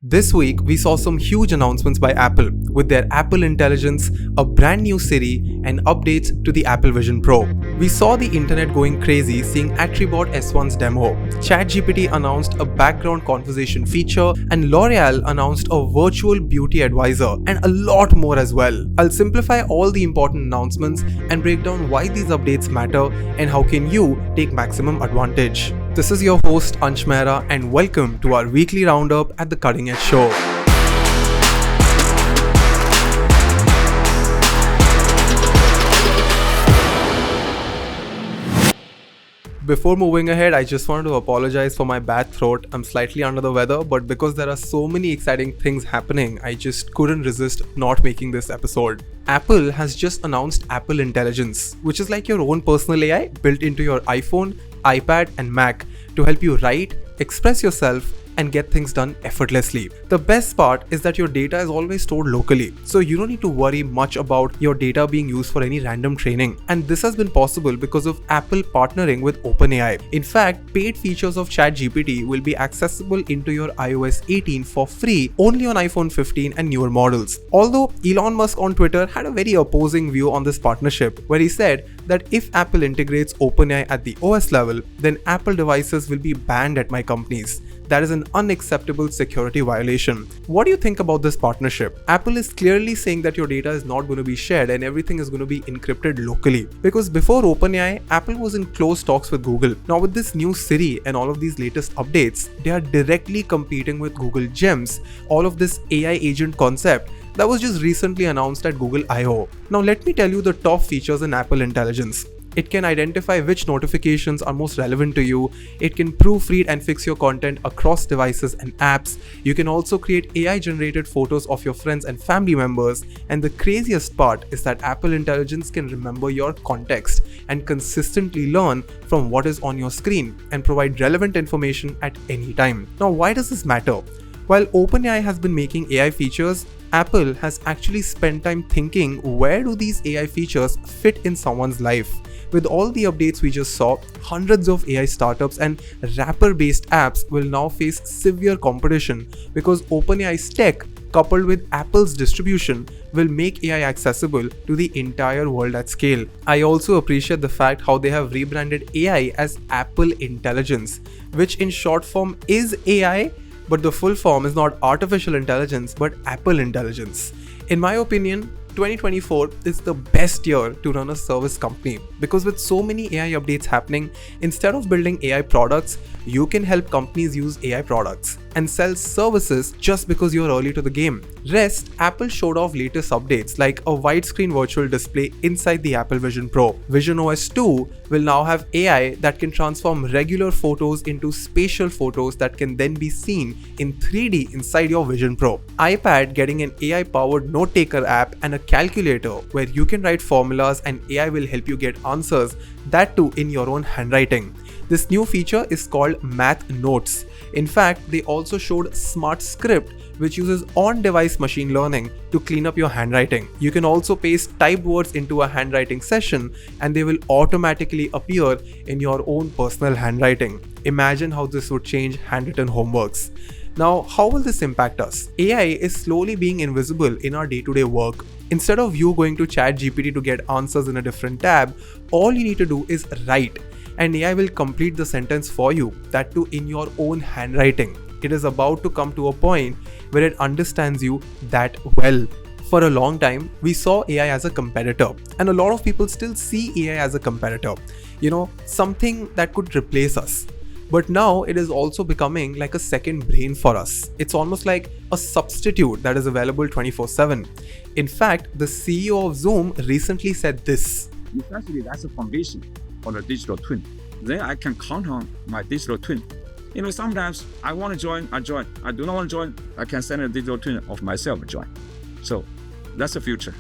This week, we saw some huge announcements by Apple with their Apple Intelligence, a brand new Siri, and updates to the Apple Vision Pro. We saw the internet going crazy seeing Astribot S1's demo. ChatGPT announced a background conversation feature, and L'Oreal announced a virtual beauty advisor, and a lot more as well. I'll simplify all the important announcements and break down why these updates matter and how can you take maximum advantage. This is your host Ansh Mehra and welcome to our weekly roundup at the Cutting Edge Show. Before moving ahead, I just wanted to apologize for my bad throat. I'm slightly under the weather, but because there are so many exciting things happening, I just couldn't resist not making this episode. Apple has just announced Apple Intelligence, which is like your own personal AI built into your iPhone, iPad, and Mac to help you write, express yourself, and get things done effortlessly. The best part is that your data is always stored locally, so you don't need to worry much about your data being used for any random training. And this has been possible because of Apple partnering with OpenAI. In fact, paid features of ChatGPT will be accessible into your iOS 18 for free only on iPhone 15 and newer models. Although Elon Musk on Twitter had a very opposing view on this partnership, where he said that if Apple integrates OpenAI at the OS level, then Apple devices will be banned at my companies. That is an unacceptable security violation. What do you think about this partnership? Apple is clearly saying that your data is not going to be shared and everything is going to be encrypted locally. Because before OpenAI, Apple was in close talks with Google. Now with this new Siri and all of these latest updates, they are directly competing with Google Gems, all of this AI agent concept that was just recently announced at Google I/O. Now let me tell you the top features in Apple Intelligence. It can identify which notifications are most relevant to you. It can proofread and fix your content across devices and apps. You can also create AI-generated photos of your friends and family members. And the craziest part is that Apple Intelligence can remember your context and consistently learn from what is on your screen and provide relevant information at any time. Now, why does this matter? While OpenAI has been making AI features, Apple has actually spent time thinking where do these AI features fit in someone's life. With all the updates we just saw, hundreds of AI startups and wrapper-based apps will now face severe competition because OpenAI's tech coupled with Apple's distribution will make AI accessible to the entire world at scale. I also appreciate the fact how they have rebranded AI as Apple Intelligence, which in short form is AI, but the full form is not artificial intelligence but Apple Intelligence. In my opinion, 2024 is the best year to run a service company because with so many AI updates happening, instead of building AI products, you can help companies use AI products and sell services just because you're early to the game. Rest, Apple showed off latest updates like a widescreen virtual display inside the Apple Vision Pro. Vision OS 2 will now have AI that can transform regular photos into spatial photos that can then be seen in 3D inside your Vision Pro. iPad getting an AI-powered note-taker app and a calculator where you can write formulas and AI will help you get answers, that too in your own handwriting. This new feature is called Math Notes. In fact, they also showed Smart Script, which uses on-device machine learning to clean up your handwriting. You can also paste typed words into a handwriting session and they will automatically appear in your own personal handwriting. Imagine how this would change handwritten homeworks. Now, how will this impact us? AI is slowly being invisible in our day-to-day work. Instead of you going to ChatGPT to get answers in a different tab, all you need to do is write, and AI will complete the sentence for you, that too in your own handwriting. It is about to come to a point where it understands you that well. For a long time, we saw AI as a competitor, and a lot of people still see AI as a competitor. Something that could replace us. But now it is also becoming like a second brain for us. It's almost like a substitute that is available 24/7. In fact, the CEO of Zoom recently said this. Essentially, that's a foundation for the digital twin. Then I can count on my digital twin. Sometimes I want to join, I join. I do not want to join, I can send a digital twin of myself to join. So that's the future.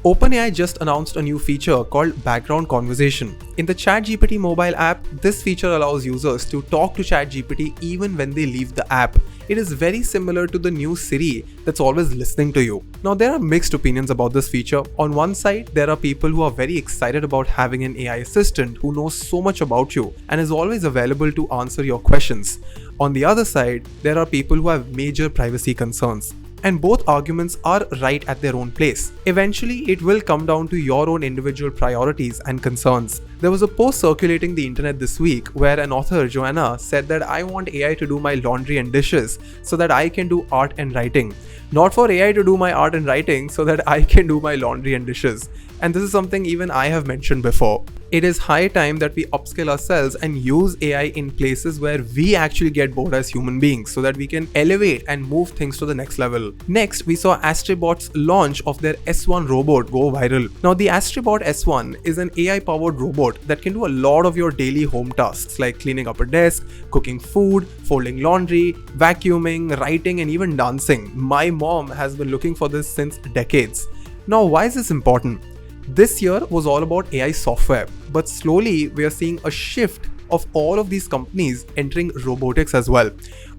OpenAI just announced a new feature called Background Conversation. In the ChatGPT mobile app, this feature allows users to talk to ChatGPT even when they leave the app. It is very similar to the new Siri that's always listening to you. Now, there are mixed opinions about this feature. On one side, there are people who are very excited about having an AI assistant who knows so much about you and is always available to answer your questions. On the other side, there are people who have major privacy concerns. And both arguments are right at their own place. Eventually, it will come down to your own individual priorities and concerns. There was a post circulating the internet this week where an author, Joanna, said that I want AI to do my laundry and dishes so that I can do art and writing. Not for AI to do my art and writing so that I can do my laundry and dishes. And this is something even I have mentioned before. It is high time that we upskill ourselves and use AI in places where we actually get bored as human beings so that we can elevate and move things to the next level. Next, we saw Astribot's launch of their S1 robot go viral. Now, the Astribot S1 is an AI-powered robot that can do a lot of your daily home tasks like cleaning up a desk, cooking food, folding laundry, vacuuming, writing, and even dancing. My mom has been looking for this since decades. Now, why is this important? This year was all about AI software, but slowly we are seeing a shift of all of these companies entering robotics as well.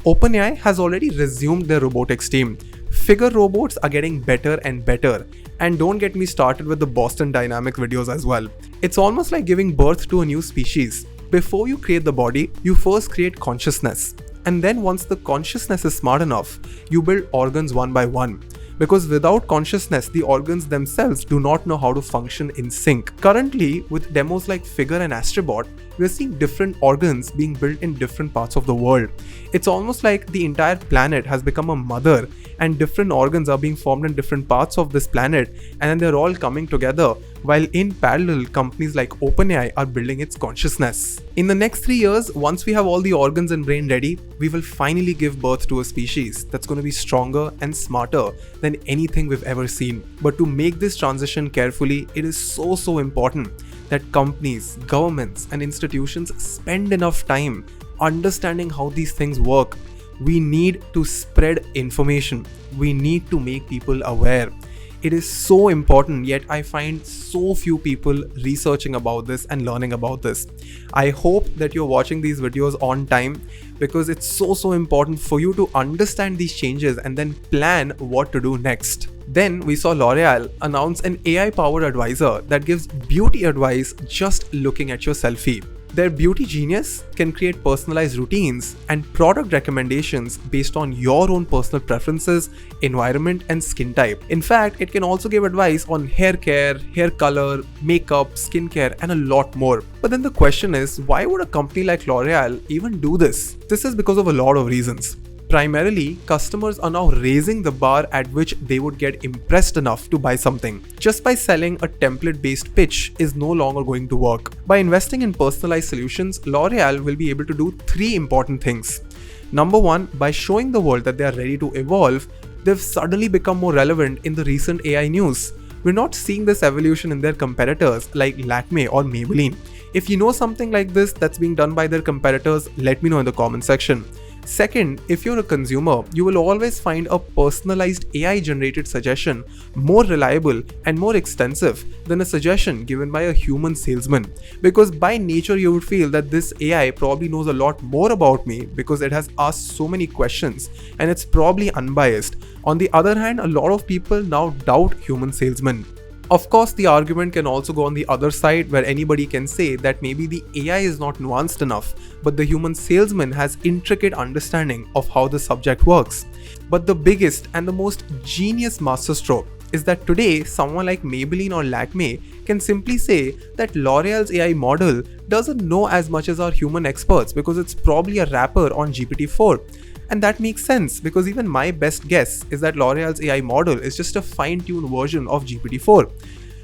OpenAI has already resumed their robotics team. Figure robots are getting better and better, and don't get me started with the Boston Dynamics videos as well. It's almost like giving birth to a new species. Before you create the body, you first create consciousness. And then once the consciousness is smart enough, you build organs one by one. Because without consciousness, the organs themselves do not know how to function in sync. Currently, with demos like Figure and Astribot, we're seeing different organs being built in different parts of the world. It's almost like the entire planet has become a mother and different organs are being formed in different parts of this planet, and then they're all coming together, while in parallel, companies like OpenAI are building its consciousness. In the next 3 years, once we have all the organs and brain ready, we will finally give birth to a species that's going to be stronger and smarter than anything we've ever seen. But to make this transition carefully, it is so important that companies, governments, and institutions spend enough time understanding how these things work. We need to spread information. We need to make people aware. It is so important, yet I find so few people researching about this and learning about this. I hope that you're watching these videos on time because it's so important for you to understand these changes and then plan what to do next. Then we saw L'Oreal announce an AI-powered advisor that gives beauty advice just looking at your selfie. Their beauty genius can create personalized routines and product recommendations based on your own personal preferences, environment, and skin type. In fact, it can also give advice on hair care, hair color, makeup, skincare, and a lot more. But then the question is, why would a company like L'Oreal even do this? This is because of a lot of reasons. Primarily, customers are now raising the bar at which they would get impressed enough to buy something. Just by selling a template-based pitch is no longer going to work. By investing in personalized solutions, L'Oreal will be able to do 3 important things. Number 1, by showing the world that they are ready to evolve, they've suddenly become more relevant in the recent AI news. We're not seeing this evolution in their competitors like Lakme or Maybelline. If you know something like this that's being done by their competitors, let me know in the comment section. Second, if you're a consumer, you will always find a personalized AI-generated suggestion more reliable and more extensive than a suggestion given by a human salesman. Because by nature, you would feel that this AI probably knows a lot more about me because it has asked so many questions and it's probably unbiased. On the other hand, a lot of people now doubt human salesmen. Of course, the argument can also go on the other side where anybody can say that maybe the AI is not nuanced enough, but the human salesman has intricate understanding of how the subject works. But the biggest and the most genius masterstroke is that today someone like Maybelline or Lakme can simply say that L'Oreal's AI model doesn't know as much as our human experts because it's probably a wrapper on GPT-4. And that makes sense because even my best guess is that L'Oreal's AI model is just a fine-tuned version of GPT-4.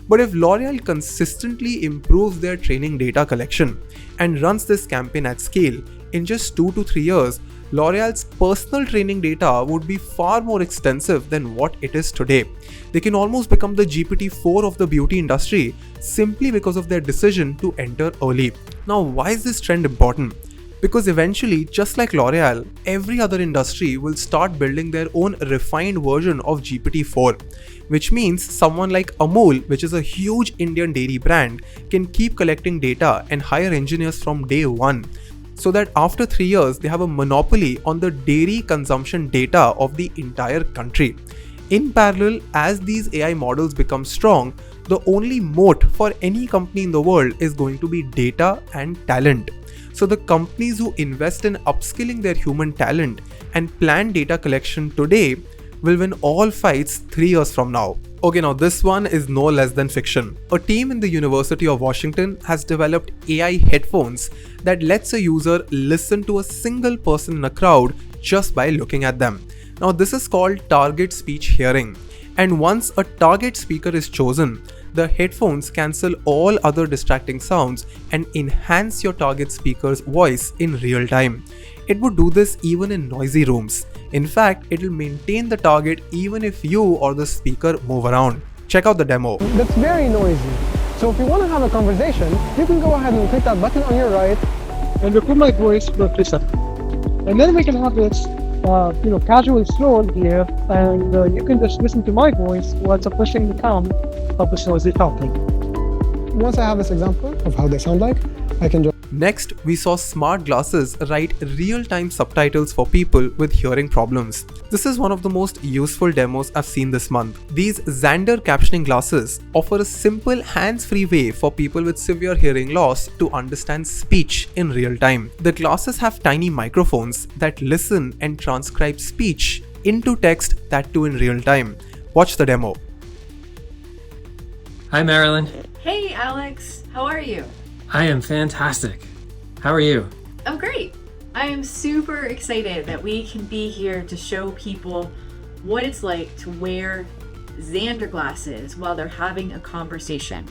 But if L'Oreal consistently improves their training data collection and runs this campaign at scale, in just 2 to 3 years, L'Oreal's personal training data would be far more extensive than what it is today. They can almost become the GPT-4 of the beauty industry simply because of their decision to enter early. Now, why is this trend important? Because eventually, just like L'Oreal, every other industry will start building their own refined version of GPT-4, which means someone like Amul, which is a huge Indian dairy brand, can keep collecting data and hire engineers from day one. so that after 3 years they have a monopoly on the dairy consumption data of the entire country. In parallel, as these AI models become strong, the only moat for any company in the world is going to be data and talent. So the companies who invest in upskilling their human talent and plan data collection today will win all fights 3 years from now. Okay, now this one is no less than fiction. A team in the University of Washington has developed AI headphones that lets a user listen to a single person in a crowd just by looking at them. Now this is called target speech hearing, and once a target speaker is chosen, the headphones cancel all other distracting sounds and enhance your target speaker's voice in real time. It would do this even in noisy rooms. In fact, it will maintain the target even if you or the speaker move around. Check out the demo. That's very noisy. So if you want to have a conversation, you can go ahead and click that button on your right and record my voice with listen. And then we can have this casual stroll here, and you can just listen to my voice while pushing the count of the noisy talking. Once I have this example of how they sound like, I can just... Next, we saw smart glasses write real-time subtitles for people with hearing problems. This is one of the most useful demos I've seen this month. These Xander captioning glasses offer a simple hands-free way for people with severe hearing loss to understand speech in real time. The glasses have tiny microphones that listen and transcribe speech into text, that too in real time. Watch the demo. Hi, Marilyn. Hey, Alex. How are you? I am fantastic. How are you? I'm great. I am super excited that we can be here to show people what it's like to wear Xander glasses while they're having a conversation.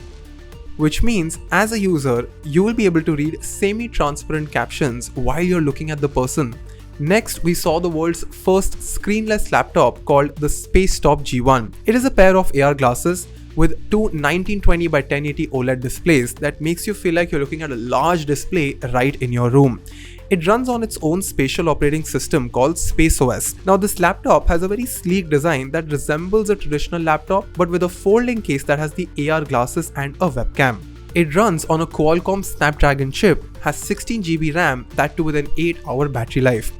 Which means, as a user, you will be able to read semi-transparent captions while you're looking at the person. Next, we saw the world's first screenless laptop called the Spacetop G1. It is a pair of AR glasses with two 1920 by 1080 OLED displays that makes you feel like you're looking at a large display right in your room. It runs on its own spatial operating system called SpaceOS. Now this laptop has a very sleek design that resembles a traditional laptop, but with a folding case that has the AR glasses and a webcam. It runs on a Qualcomm Snapdragon chip, has 16 GB RAM, that too with an 8-hour battery life.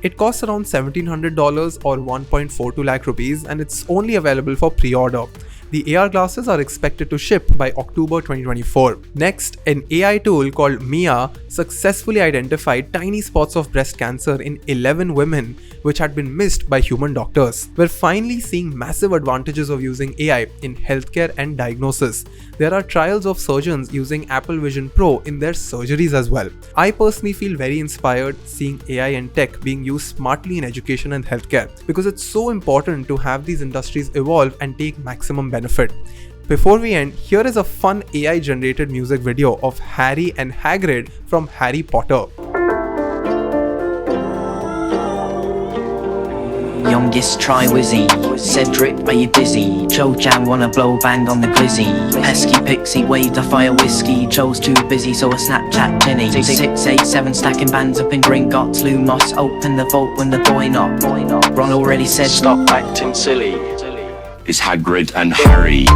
It costs around $1,700 or 1.42 lakh rupees, and it's only available for pre-order. The AR glasses are expected to ship by October 2024. Next, an AI tool called Mia successfully identified tiny spots of breast cancer in 11 women which had been missed by human doctors. We're finally seeing massive advantages of using AI in healthcare and diagnosis. There are trials of surgeons using Apple Vision Pro in their surgeries as well. I personally feel very inspired seeing AI and tech being used smartly in education and healthcare, because it's so important to have these industries evolve and take maximum benefit. Before we end, here is a fun AI generated music video of Harry and Hagrid from Harry Potter. Youngest try Wizzy, Cedric are you busy? Cho Jam wanna blow bang on the glizzy. Pesky Pixie waved a fire whiskey. Cho's too busy so a Snapchat Jenny. 687 stacking bands up in Gringotts. Lumos open the vault when the boy knocked. Ron already said stop acting silly. It's Hagrid and Harry.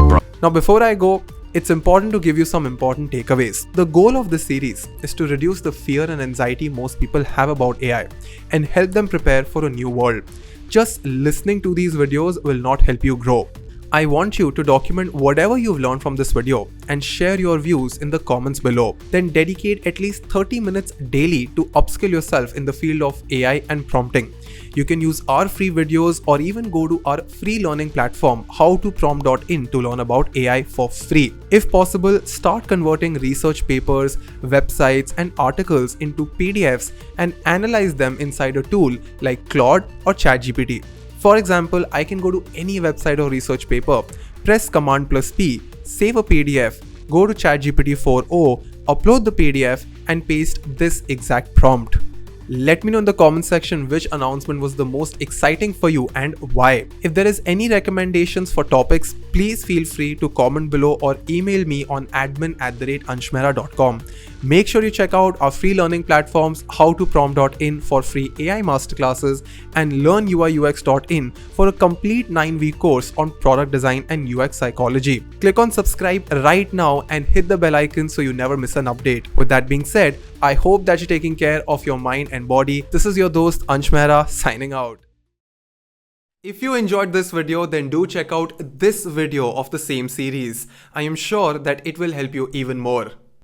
Now before I go, it's important to give you some important takeaways. The goal of this series is to reduce the fear and anxiety most people have about AI and help them prepare for a new world. Just listening to these videos will not help you grow. I want you to document whatever you've learned from this video and share your views in the comments below. Then dedicate at least 30 minutes daily to upskill yourself in the field of AI and prompting. You can use our free videos or even go to our free learning platform howtoprompt.in to learn about AI for free. If possible, start converting research papers, websites and articles into PDFs and analyze them inside a tool like Claude or ChatGPT. For example, I can go to any website or research paper, press Command+P, save a PDF, go to ChatGPT 4o, upload the PDF and paste this exact prompt. Let me know in the comment section which announcement was the most exciting for you and why. If there is any recommendations for topics, please feel free to comment below or email me on admin@anshmehra.com. Make sure you check out our free learning platforms howtoprompt.in for free AI masterclasses and learnUIUX.in for a complete 9-week course on product design and UX psychology. Click on subscribe right now and hit the bell icon so you never miss an update. With that being said, I hope that you're taking care of your mind and body. This is your dost Ansh Mehra signing out. If you enjoyed this video, then do check out this video of the same series. I am sure that it will help you even more.